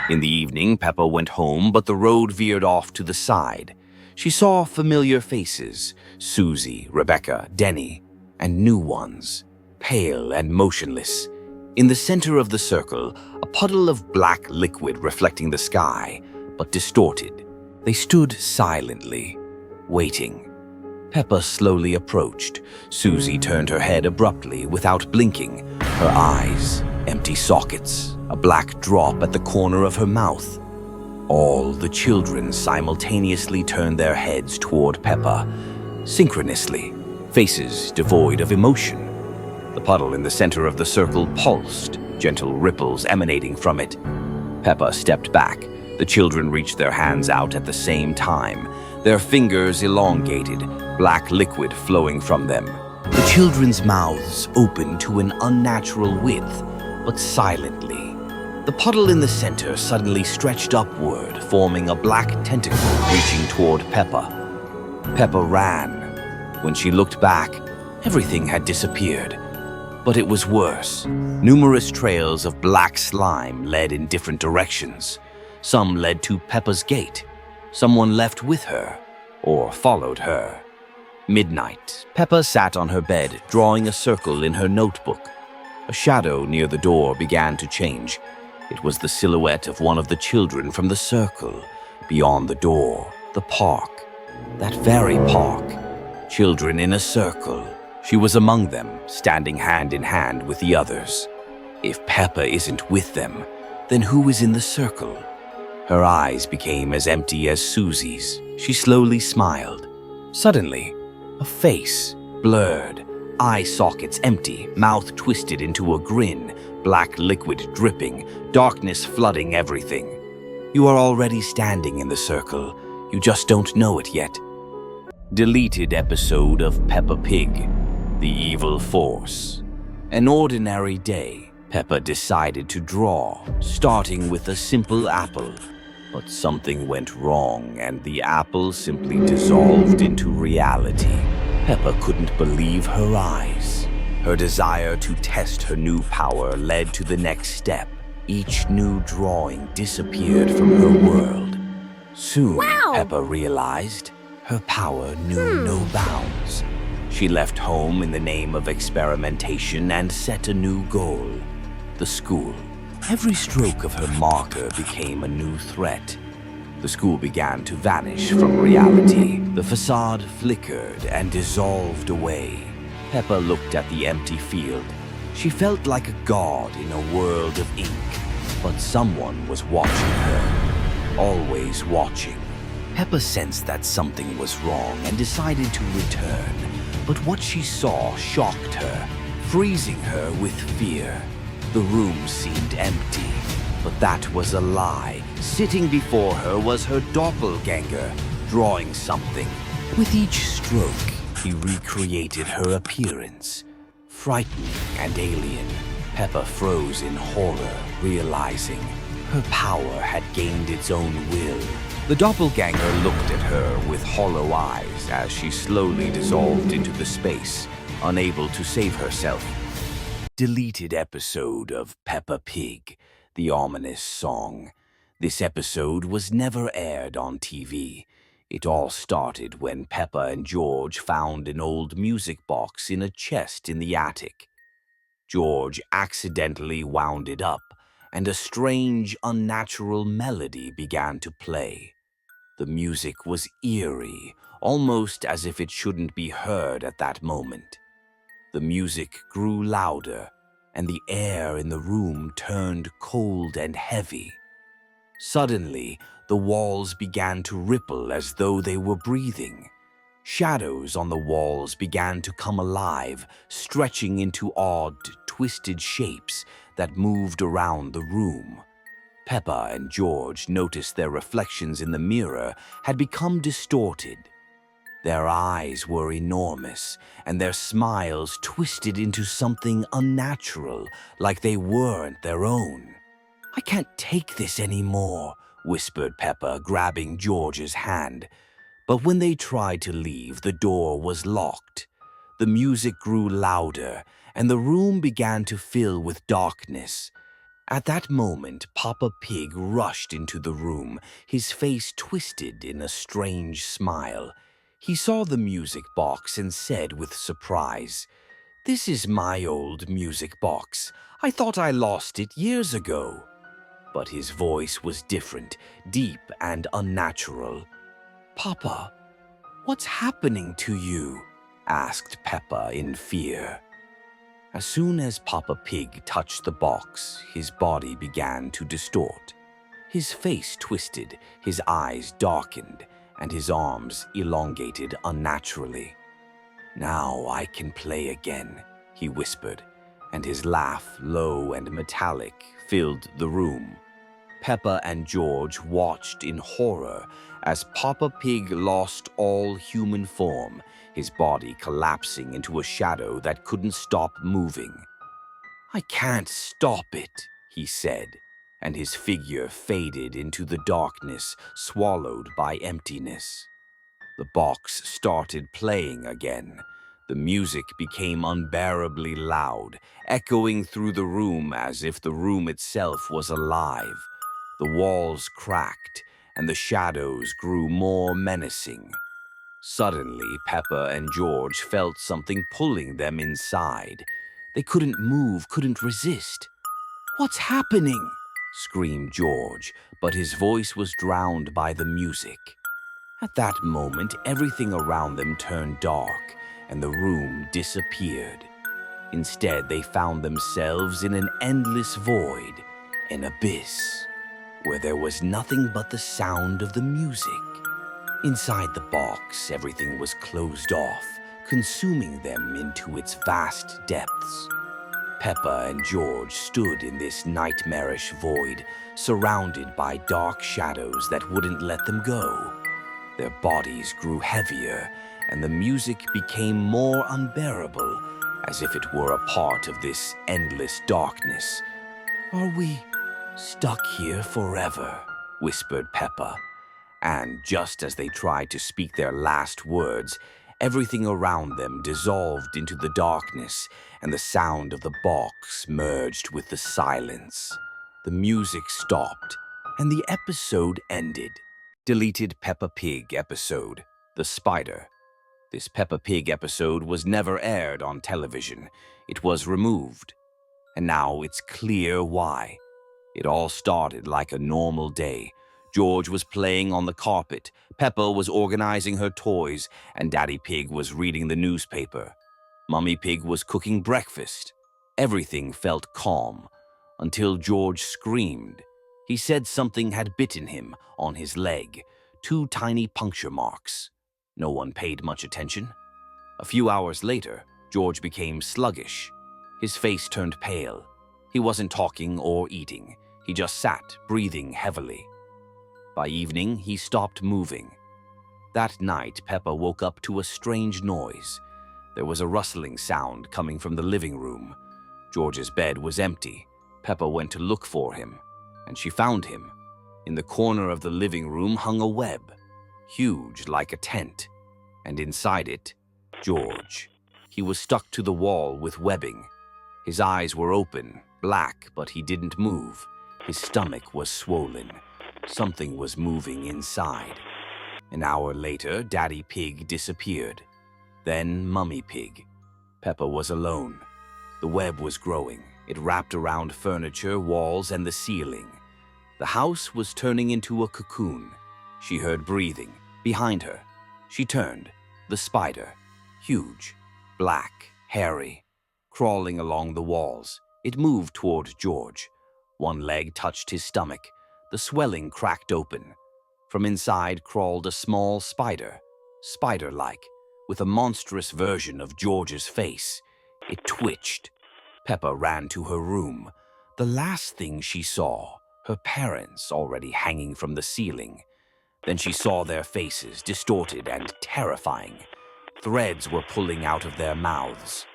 In the evening, Peppa went home, but the road veered off to the side. She saw familiar faces: Susie, Rebecca, Denny, and new ones, pale and motionless. In the center of the circle, a puddle of black liquid reflecting the sky, but distorted. They stood silently, waiting. Peppa slowly approached. Susie turned her head abruptly without blinking. Her eyes, empty sockets, a black drop at the corner of her mouth. All the children simultaneously turned their heads toward Peppa, synchronously, faces devoid of emotion. The puddle in the center of the circle pulsed, gentle ripples emanating from it. Peppa stepped back. The children reached their hands out at the same time, their fingers elongated, black liquid flowing from them. The children's mouths opened to an unnatural width, but silently. The puddle in the center suddenly stretched upward, forming a black tentacle reaching toward Peppa. Peppa ran. When she looked back, everything had disappeared. But it was worse. Numerous trails of black slime led in different directions. Some led to Peppa's gate. Someone left with her, or followed her. Midnight, Peppa sat on her bed, drawing a circle in her notebook. A shadow near the door began to change. It was the silhouette of one of the children from the circle. Beyond the door, the park. That very park. Children in a circle. She was among them, standing hand in hand with the others. If Peppa isn't with them, then who is in the circle? Her eyes became as empty as Susie's. She slowly smiled. Suddenly, a face, blurred, eye sockets empty, mouth twisted into a grin, black liquid dripping, darkness flooding everything. You are already standing in the circle. You just don't know it yet. Deleted episode of Peppa Pig, The Evil Force. An ordinary day, Peppa decided to draw, starting with a simple apple. But something went wrong, and the apple simply dissolved into reality. Peppa couldn't believe her eyes. Her desire to test her new power led to the next step. Each new drawing disappeared from her world. Soon, Peppa realized her power knew no bounds. She left home in the name of experimentation and set a new goal: the school. Every stroke of her marker became a new threat. The school began to vanish from reality. The facade flickered and dissolved away. Peppa looked at the empty field. She felt like a god in a world of ink, but someone was watching her, always watching. Peppa sensed that something was wrong and decided to return, but what she saw shocked her, freezing her with fear. The room seemed empty, but that was a lie. Sitting before her was her doppelganger, drawing something. With each stroke, he recreated her appearance, frightening and alien. Peppa froze in horror, realizing her power had gained its own will. The doppelganger looked at her with hollow eyes as she slowly dissolved into the space, unable to save herself. Deleted episode of Peppa Pig, The Ominous Song. This episode was never aired on TV. It all started when Peppa and George found an old music box in a chest in the attic. George accidentally wound it up, and a strange, unnatural melody began to play. The music was eerie, almost as if it shouldn't be heard at that moment. The music grew louder, and the air in the room turned cold and heavy. Suddenly, the walls began to ripple as though they were breathing. Shadows on the walls began to come alive, stretching into odd, twisted shapes that moved around the room. Peppa and George noticed their reflections in the mirror had become distorted. Their eyes were enormous, and their smiles twisted into something unnatural, like they weren't their own. "I can't take this anymore," whispered Peppa, grabbing George's hand. But when they tried to leave, the door was locked. The music grew louder, and the room began to fill with darkness. At that moment, Papa Pig rushed into the room, his face twisted in a strange smile. He saw the music box and said with surprise, "This is my old music box. I thought I lost it years ago." But his voice was different, deep and unnatural. "Papa, what's happening to you?" asked Peppa in fear. As soon as Papa Pig touched the box, his body began to distort. His face twisted, his eyes darkened, and his arms elongated unnaturally. "Now I can play again," he whispered, and his laugh, low and metallic, filled the room. Peppa and George watched in horror as Papa Pig lost all human form, his body collapsing into a shadow that couldn't stop moving. "I can't stop it," he said, and his figure faded into the darkness, swallowed by emptiness. The box started playing again. The music became unbearably loud, echoing through the room as if the room itself was alive. The walls cracked, and the shadows grew more menacing. Suddenly, Peppa and George felt something pulling them inside. They couldn't move, couldn't resist. "What's happening?" screamed George, but his voice was drowned by the music. At that moment, everything around them turned dark, and the room disappeared. Instead, they found themselves in an endless void, an abyss, where there was nothing but the sound of the music. Inside the box, everything was closed off, consuming them into its vast depths. Peppa and George stood in this nightmarish void, surrounded by dark shadows that wouldn't let them go. Their bodies grew heavier, and the music became more unbearable, as if it were a part of this endless darkness. "Are we stuck here forever?" whispered Peppa. And just as they tried to speak their last words, everything around them dissolved into the darkness, and the sound of the box merged with the silence. The music stopped, and the episode ended. Deleted Peppa Pig episode, The Spider. This Peppa Pig episode was never aired on television. It was removed. And now it's clear why. It all started like a normal day. George was playing on the carpet, Peppa was organizing her toys, and Daddy Pig was reading the newspaper. Mummy Pig was cooking breakfast. Everything felt calm, until George screamed. He said something had bitten him on his leg, 2 tiny puncture marks. No one paid much attention. A few hours later, George became sluggish. His face turned pale. He wasn't talking or eating. He just sat, breathing heavily. By evening, he stopped moving. That night, Peppa woke up to a strange noise. There was a rustling sound coming from the living room. George's bed was empty. Peppa went to look for him, and she found him. In the corner of the living room hung a web, huge like a tent, and inside it, George. He was stuck to the wall with webbing. His eyes were open, black, but he didn't move. His stomach was swollen. Something was moving inside. An hour later, Daddy Pig disappeared. Then Mummy Pig. Peppa was alone. The web was growing. It wrapped around furniture, walls, and the ceiling. The house was turning into a cocoon. She heard breathing. Behind her, she turned. The spider. Huge, black, hairy, crawling along the walls. It moved toward George. One leg touched his stomach. The swelling cracked open. From inside crawled a small spider, spider-like, with a monstrous version of George's face. It twitched. Peppa ran to her room. The last thing she saw, her parents already hanging from the ceiling. Then she saw their faces, distorted and terrifying. Threads were pulling out of their mouths.